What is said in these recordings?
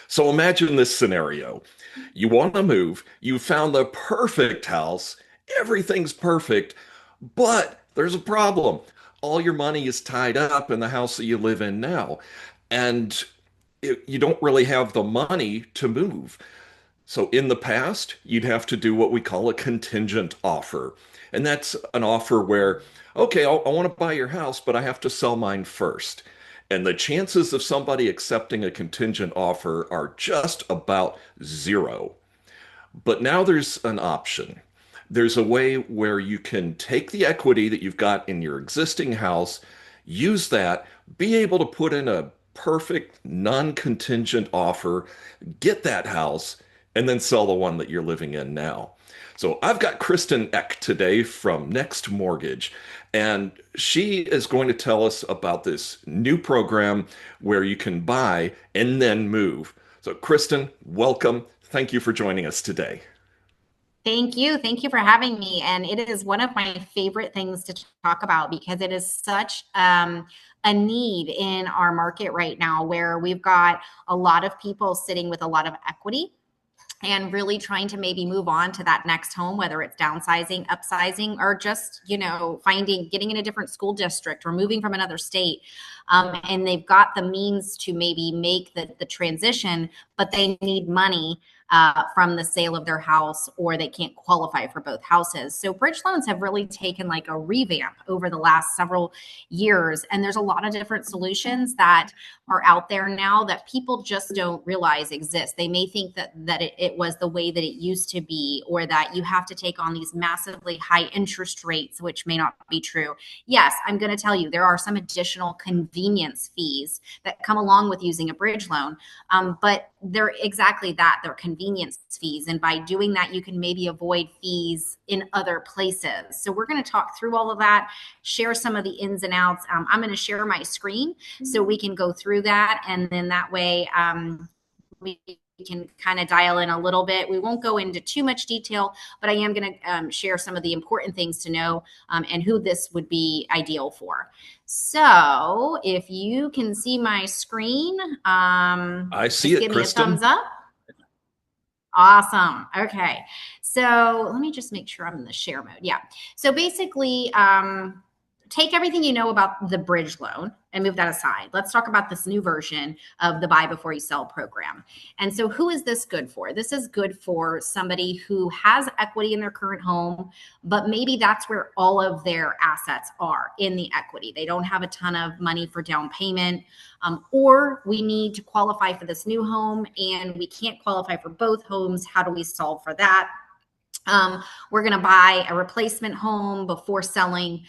So imagine this scenario. You want to move, you found the perfect house, everything's perfect, but there's a problem. All your money is tied up in the house that you live in now, and you don't really have the money to move. So in the past, you'd have to do what we call a contingent offer. And that's an offer where, okay, I want to buy your house, but I have to sell mine first. And the chances of somebody accepting a contingent offer are just about zero. But now there's an option. There's a way where you can take the equity that you've got in your existing house, use that, be able to put in a perfect non-contingent offer, get that house, and then sell the one that you're living in now. So I've got Kristin Eck today from NextMortgage, and she is going to tell us about this new program where you can buy and then move. So Kristin, welcome. Thank you for joining us today. Thank you. Thank you for having me. And it is one of my favorite things to talk about because it is such a need in our market right now where we've got a lot of people sitting with a lot of equity and really trying to maybe move on to that next home, whether it's downsizing, upsizing, or just, getting in a different school district or moving from another state. And they've got the means to maybe make the transition, but they need money from the sale of their house, or they can't qualify for both houses. So bridge loans have really taken like a revamp over the last several years. And there's a lot of different solutions that are out there now that people just don't realize exist. They may think that it was the way that it used to be, or that you have to take on these massively high interest rates, which may not be true. Yes, I'm going to tell you, there are some additional convenience fees that come along with using a bridge loan. But they're exactly that. They're convenience fees. And by doing that, you can maybe avoid fees in other places. So we're going to talk through all of that, share some of the ins and outs. I'm going to share my screen so we can go through that. And then that way we can kind of dial in a little bit. We won't go into too much detail, but I am going to share some of the important things to know and who this would be ideal for. So if you can see my screen, I see just it, give me a thumbs Kristin. up. Awesome. Okay. So let me just make sure I'm in the share mode. Yeah. So basically, take everything you know about the bridge loan and move that aside. Let's talk about this new version of the buy before you sell program. And so who is this good for? This is good for somebody who has equity in their current home, but maybe that's where all of their assets are, in the equity. They don't have a ton of money for down payment, or we need to qualify for this new home and we can't qualify for both homes. How do we solve for that? We're going to buy a replacement home before selling.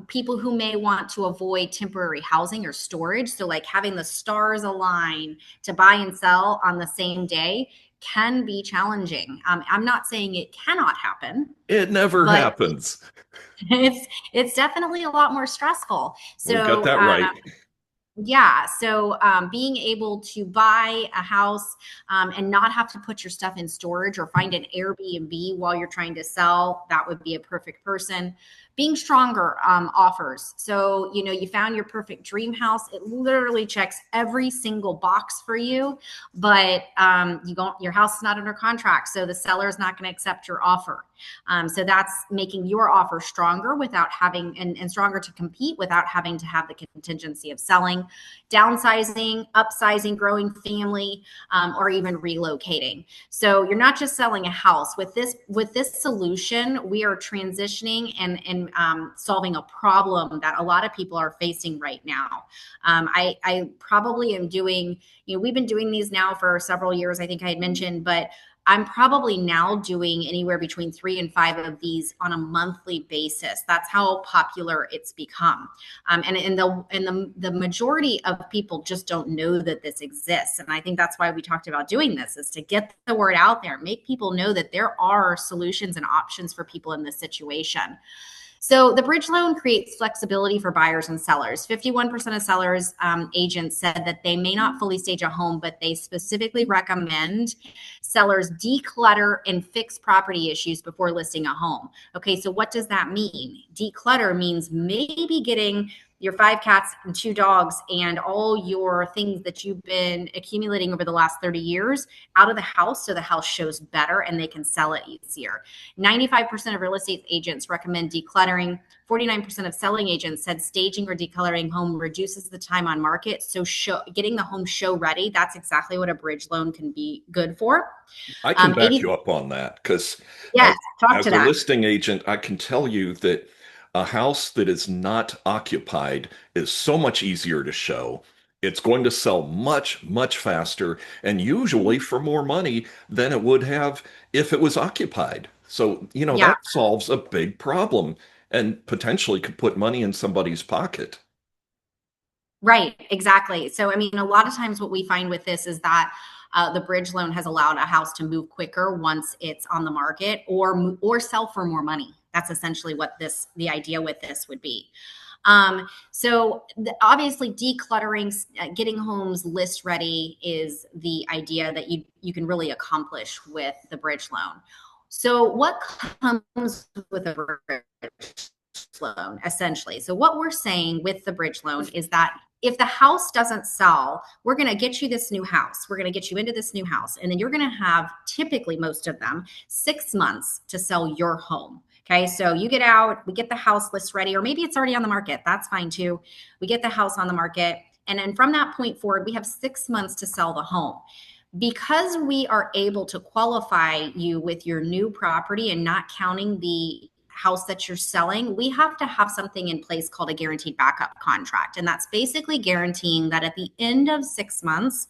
People who may want to avoid temporary housing or storage, so like having the stars align to buy and sell on the same day, can be challenging. I'm not saying it cannot happen, It never but happens. it's definitely a lot more stressful. We got So that right. yeah. So being able to buy a house and not have to put your stuff in storage or find an Airbnb while you're trying to sell, that would be a perfect person. Being stronger offers. So, you found your perfect dream house. It literally checks every single box for you, but your house is not under contract. So the seller is not going to accept your offer. So that's making your offer stronger without having and stronger to compete without having to have the contingency of selling, downsizing, upsizing, growing family, or even relocating. So you're not just selling a house. With this solution, we are transitioning and solving a problem that a lot of people are facing right now. I probably am doing, we've been doing these now for several years, I think I had mentioned, but I'm probably now doing anywhere between 3 and 5 of these on a monthly basis. That's how popular it's become. And the majority of people just don't know that this exists. And I think that's why we talked about doing this, is to get the word out there, make people know that there are solutions and options for people in this situation. So the bridge loan creates flexibility for buyers and sellers. 51% of sellers agents said that they may not fully stage a home, but they specifically recommend sellers declutter and fix property issues before listing a home. Okay, so what does that mean? Declutter means maybe getting your 5 cats and 2 dogs and all your things that you've been accumulating over the last 30 years out of the house so the house shows better and they can sell it easier. 95% of real estate agents recommend decluttering. 49% of selling agents said staging or decluttering home reduces the time on market. So getting the home show ready, that's exactly what a bridge loan can be good for. I can back 80, you up on that because yes, as talk as to a that. listing agent, I can tell you that a house that is not occupied is so much easier to show. It's going to sell much, much faster and usually for more money than it would have if it was occupied. So, Yeah. that solves a big problem and potentially could put money in somebody's pocket. Right, exactly. So, I mean, a lot of times what we find with this is that the bridge loan has allowed a house to move quicker once it's on the market, or sell for more money. That's essentially what the idea with this would be. Obviously decluttering, getting homes list ready is the idea that you can really accomplish with the bridge loan. So what comes with a bridge loan essentially? So what we're saying with the bridge loan is that if the house doesn't sell, we're going to get you this new house. We're going to get you into this new house. And then you're going to have, typically most of them, 6 months to sell your home. Okay, so you get out, we get the house list ready, or maybe it's already on the market. That's fine too. We get the house on the market. And then from that point forward, we have 6 months to sell the home. Because we are able to qualify you with your new property and not counting the house that you're selling, we have to have something in place called a guaranteed backup contract. And that's basically guaranteeing that at the end of 6 months,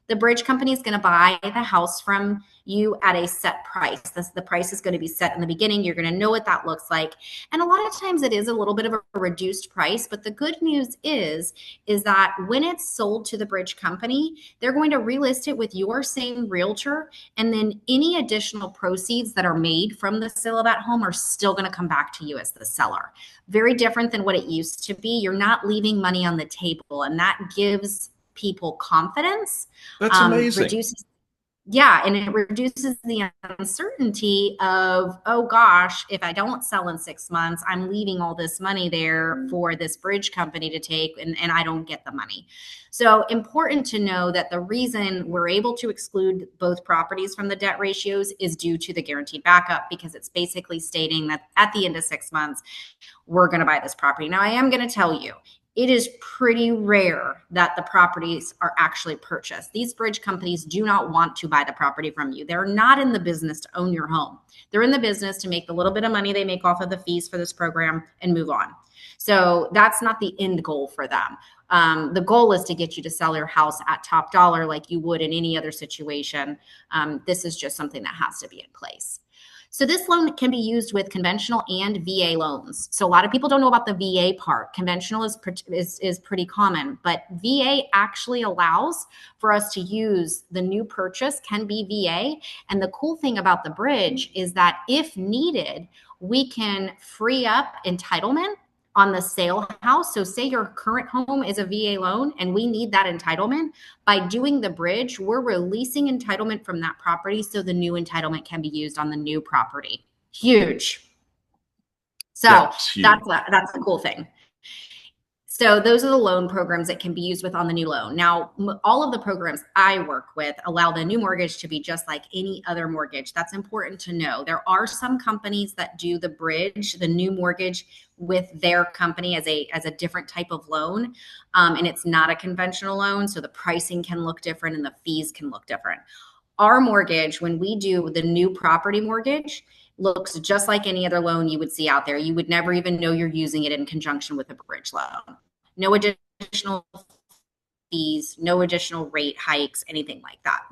the bridge company is going to buy the house from you at a set price. The price is going to be set in the beginning. You're going to know what that looks like. And a lot of times it is a little bit of a reduced price, but the good news is that when it's sold to the bridge company, they're going to relist it with your same realtor. And then any additional proceeds that are made from the sale of that home are still going to come back to you as the seller. Very different than what it used to be. You're not leaving money on the table, and that gives people confidence, That's amazing. reduces and it reduces the uncertainty of, oh gosh, if I don't sell in 6 months, I'm leaving all this money there for this bridge company to take, and I don't get the money. So important to know that the reason we're able to exclude both properties from the debt ratios is due to the guaranteed backup, because it's basically stating that at the end of 6 months, we're going to buy this property. Now, I am going to tell you, it is pretty rare that the properties are actually purchased. These bridge companies do not want to buy the property from you. They're not in the business to own your home. They're in the business to make the little bit of money they make off of the fees for this program and move on. So that's not the end goal for them. The goal is to get you to sell your house at top dollar like you would in any other situation. This is just something that has to be in place. So this loan can be used with conventional and VA loans. So a lot of people don't know about the VA part. Conventional is pretty common, but VA actually allows for us to use the new purchase can be VA. And the cool thing about the bridge is that if needed, we can free up entitlement on the sale house. So say your current home is a VA loan and we need that entitlement. By doing the bridge, we're releasing entitlement from that property so the new entitlement can be used on the new property. Huge. So That's huge. that's a cool thing. So those are the loan programs that can be used with on the new loan. Now, all of the programs I work with allow the new mortgage to be just like any other mortgage. That's important to know. There are some companies that do the bridge, the new mortgage, with their company as a different type of loan, and it's not a conventional loan, so the pricing can look different and the fees can look different. Our mortgage, when we do the new property mortgage, looks just like any other loan you would see out there. You would never even know you're using it in conjunction with a bridge loan. No additional fees, no additional rate hikes, anything like that.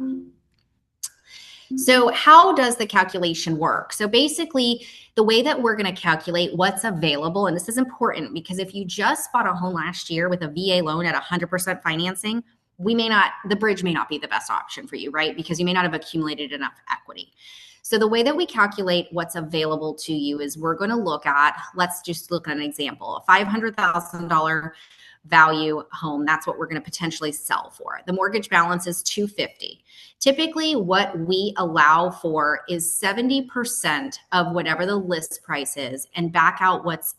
So how does the calculation work? So basically, the way that we're going to calculate what's available, and this is important because if you just bought a home last year with a VA loan at 100% financing, the bridge may not be the best option for you, right? Because you may not have accumulated enough equity. So the way that we calculate what's available to you is we're going to let's just look at an example, a $500,000 value home. That's what we're going to potentially sell for. The mortgage balance is 250. Typically, what we allow for is 70% of whatever the list price is, and back out what's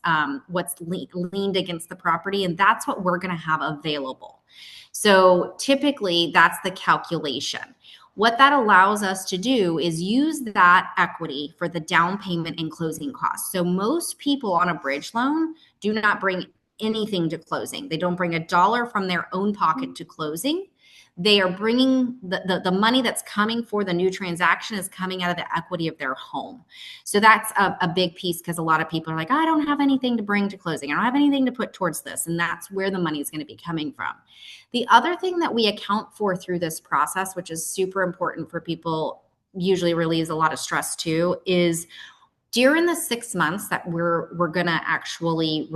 leaned against the property, and that's what we're going to have available. So typically, that's the calculation. What that allows us to do is use that equity for the down payment and closing costs. So most people on a bridge loan do not bring anything to closing. They don't bring a dollar from their own pocket to closing. They are bringing the money that's coming for the new transaction is coming out of the equity of their home. So that's a big piece, because a lot of people are like, I don't have anything to bring to closing. I don't have anything to put towards this. And that's where the money is going to be coming from. The other thing that we account for through this process, which is super important for people, usually relieves a lot of stress too, is during the 6 months that we're going to actually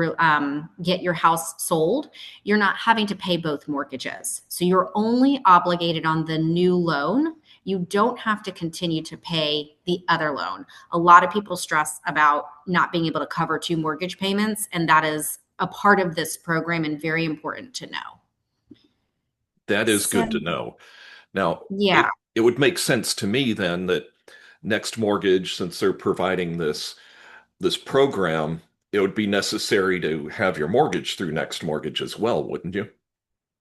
get your house sold, you're not having to pay both mortgages. So you're only obligated on the new loan. You don't have to continue to pay the other loan. A lot of people stress about not being able to cover two mortgage payments, and that is a part of this program and very important to know. That is So, good to know. Now, yeah. it would make sense to me then that Next Mortgage, since they're providing this program, it would be necessary to have your mortgage through Next Mortgage as well, wouldn't you?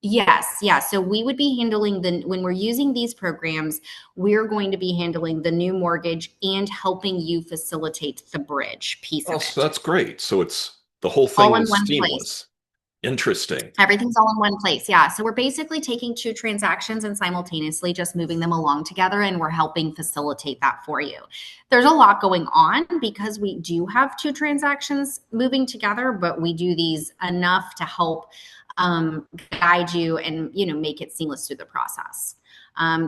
Yes, yeah. So we would be handling when we're using these programs, we're going to be handling the new mortgage and helping you facilitate the bridge piece Oh, of so it. that's great. So it's the whole All thing in is one place. seamless. Interesting. Everything's all in one place. Yeah. So we're basically taking two transactions and simultaneously just moving them along together, and we're helping facilitate that for you. There's a lot going on because we do have two transactions moving together, but we do these enough to help guide you and make it seamless through the process.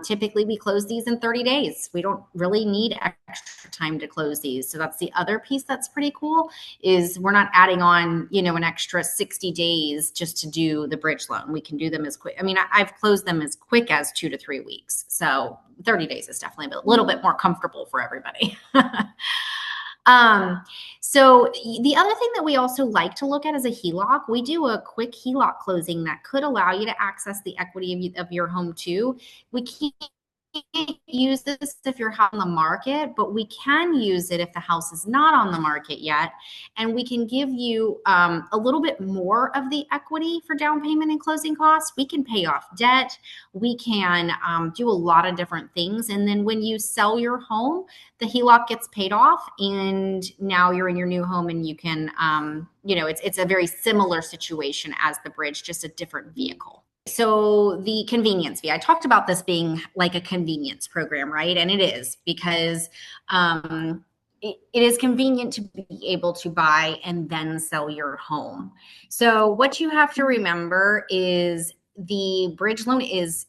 Typically, we close these in 30 days. We don't really need extra time to close these. So that's the other piece that's pretty cool, is we're not adding on, an extra 60 days just to do the bridge loan. We can do them as quick. I mean, I've closed them as quick as 2 to 3 weeks. So 30 days is definitely a little bit more comfortable for everybody. Um, so the other thing that we also like to look at is a HELOC. We do a quick HELOC closing that could allow you to access the equity of your home too. We can't use this if you're on the market, but we can use it if the house is not on the market yet. And we can give you a little bit more of the equity for down payment and closing costs. We can pay off debt. We can do a lot of different things. And then when you sell your home, the HELOC gets paid off, and now you're in your new home, and you can, it's a very similar situation as the bridge, just a different vehicle. So the convenience fee, I talked about this being like a convenience program, right? And it is, because it is convenient to be able to buy and then sell your home. So what you have to remember is the bridge loan is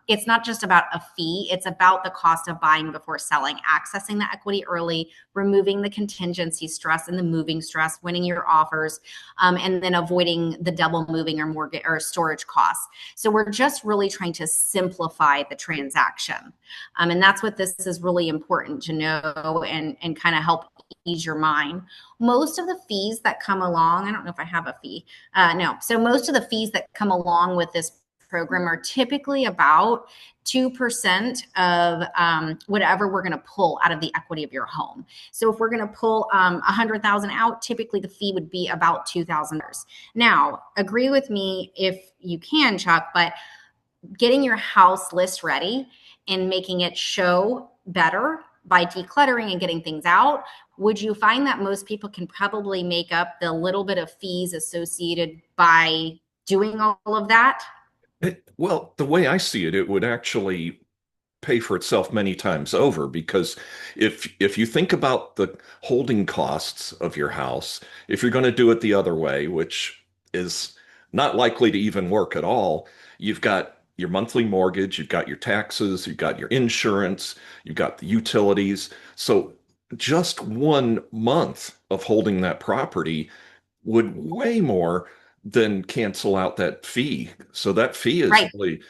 it's not just about a fee, it's about the cost of buying before selling, accessing the equity early, removing the contingency stress and the moving stress, winning your offers, and then avoiding the double moving or mortgage or storage costs. So we're just really trying to simplify the transaction, and that's what this is really important to know and kind of help ease your mind. Most of the fees that come along, I don't know if I have a fee. No. So most of the fees that come along with this program are typically about 2% of whatever we're going to pull out of the equity of your home. So if we're going to pull 100,000 out, typically the fee would be about $2,000. Now, agree with me if you can, Chuck, but getting your house list ready and making it show better by decluttering and getting things out, would you find that most people can probably make up the little bit of fees associated by doing all of that? Well, the way I see it, it would actually pay for itself many times over, because if you think about the holding costs of your house, if you're going to do it the other way, which is not likely to even work at all, you've got your monthly mortgage, you've got your taxes, you've got your insurance, you've got the utilities. So just 1 month of holding that property would way more than cancel out that fee. So that fee is Right. really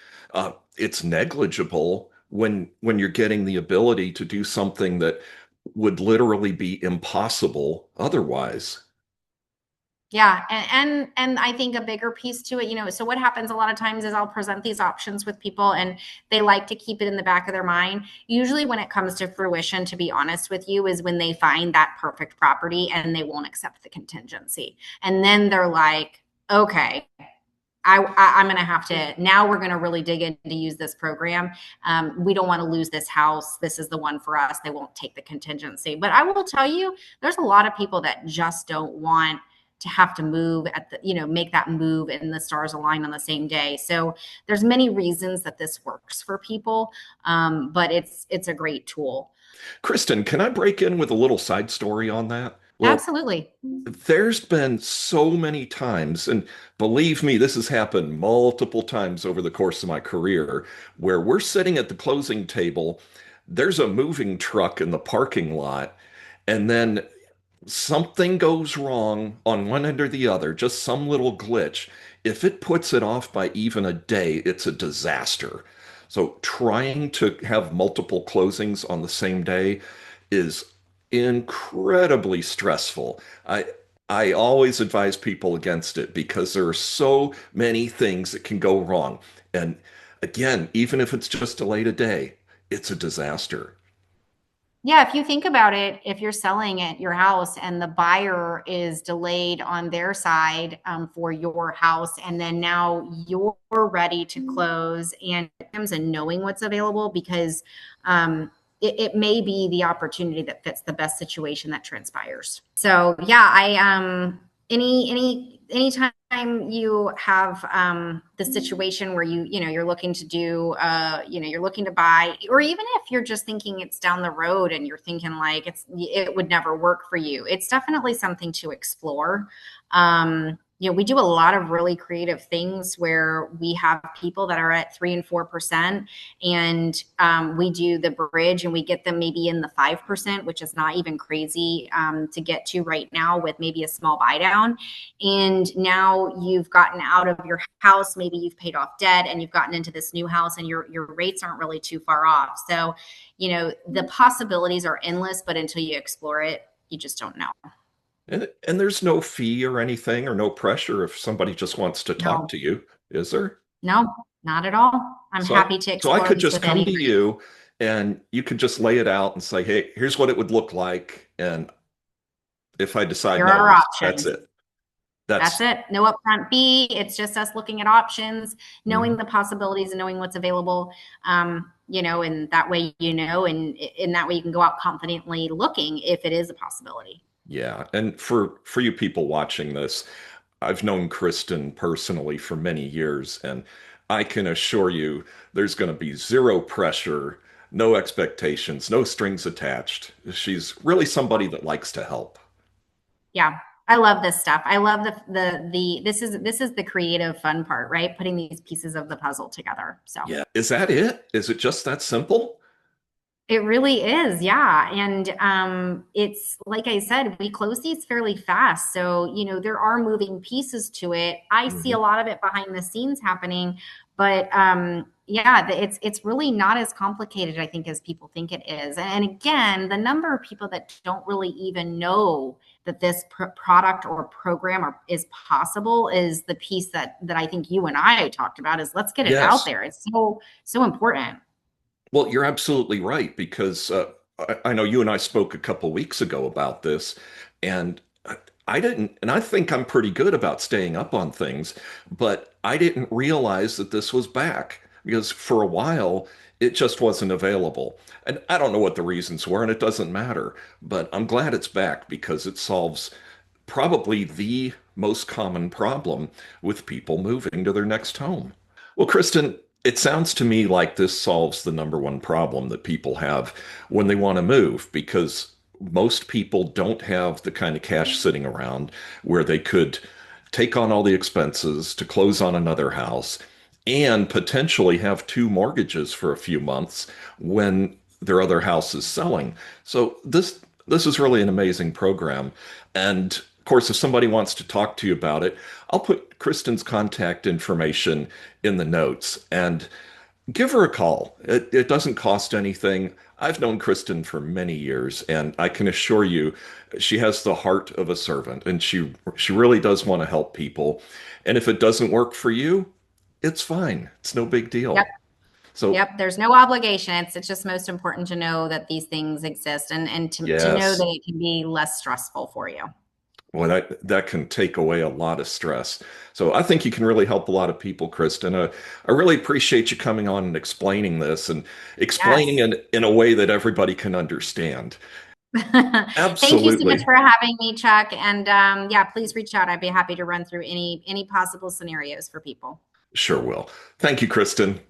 it's negligible when you're getting the ability to do something that would literally be impossible otherwise. Yeah, and I think a bigger piece to it, so what happens a lot of times is I'll present these options with people and they like to keep it in the back of their mind. Usually when it comes to fruition, to be honest with you, is when they find that perfect property and they won't accept the contingency. And then they're like, okay, I'm going to have to, now we're going to really dig in to use this program. We don't want to lose this house. This is the one for us. They won't take the contingency. But I will tell you, there's a lot of people that just don't want to have to move at the, make that move and the stars align on the same day. So there's many reasons that this works for people. But it's a great tool. Kristin, can I break in with a little side story on that? Well, Absolutely. there's been so many times, and believe me, this has happened multiple times over the course of my career, where we're sitting at the closing table, there's a moving truck in the parking lot, and then something goes wrong on one end or the other, just some little glitch. If it puts it off by even a day, it's a disaster. So trying to have multiple closings on the same day is incredibly stressful. I always advise people against it because there are so many things that can go wrong. And again, even if it's just delayed a day, it's a disaster. Yeah, if you think about it, if you're selling at your house and the buyer is delayed on their side for your house, and then now you're ready to close and it comes in knowing what's available because it may be the opportunity that fits the best situation that transpires. So yeah, anytime you have the situation where you're looking to do you're looking to buy, or even if you're just thinking it's down the road and you're thinking like it would never work for you, it's definitely something to explore. We do a lot of really creative things where we have people that are at 3 and 4%, and we do the bridge and we get them maybe in the 5%, which is not even crazy to get to right now with maybe a small buy down. And now you've gotten out of your house, maybe you've paid off debt and you've gotten into this new house and your rates aren't really too far off. So, the possibilities are endless, but until you explore it, you just don't know. And there's no fee or anything or no pressure if somebody just wants to talk No, to you, is there? no, not at all. I'm So I happy to so I explore could this just with come to anybody. you and you could just lay it out and say, "Hey, here's what it would look like." And if I decide Here no, are our that's options. it. That's That's it. No upfront fee. It's just us looking at options, knowing mhm. the possibilities and knowing what's available. And that way, and in that way you can go out confidently looking if it is a possibility. Yeah. And for you people watching this, I've known Kristen personally for many years, and I can assure you there's going to be zero pressure, no expectations, no strings attached. She's really somebody that likes to help. Yeah. I love this stuff. I love the this is the creative fun part, right? Putting these pieces of the puzzle together. So Yeah. Is that it? Is it just that simple? it really is, yeah. And it's like I said, we close these fairly fast. So, there are moving pieces to it. I see a Mhm. lot of it behind the scenes happening, but yeah, it's really not as complicated, I think, as people think it is. And again, the number of people that don't really even know that this product or program is possible is the piece that I think you and I talked about is let's get it out Yes. there. It's so important. Well, you're absolutely right because I know you and I spoke a couple weeks ago about this, and I didn't, and I think I'm pretty good about staying up on things, but I didn't realize that this was back because for a while it just wasn't available. And I don't know what the reasons were, and it doesn't matter, but I'm glad it's back because it solves probably the most common problem with people moving to their next home. Well, Kristen, it sounds to me like this solves the number one problem that people have when they want to move because most people don't have the kind of cash sitting around where they could take on all the expenses to close on another house and potentially have two mortgages for a few months when their other house is selling. So this is really an amazing program. And of course, if somebody wants to talk to you about it, I'll put Kristen's contact information in the notes. And Give her a call. It doesn't cost anything. I've known Kristin for many years, and I can assure you she has the heart of a servant, and she really does want to help people. And if it doesn't work for you, it's fine. It's no big Yep. deal. So, Yep. There's no obligation. It's just most important to know that these things exist and to know that yes. it can be less stressful for you. Well, that can take away a lot of stress. So I think you can really help a lot of people, Kristen. I really appreciate you coming on and explaining this and explaining Yes. it in a way that everybody can understand. Thank you so much Absolutely. for having me, Chuck. And yeah, please reach out. I'd be happy to run through any possible scenarios for people. Sure will. Thank you, Kristen.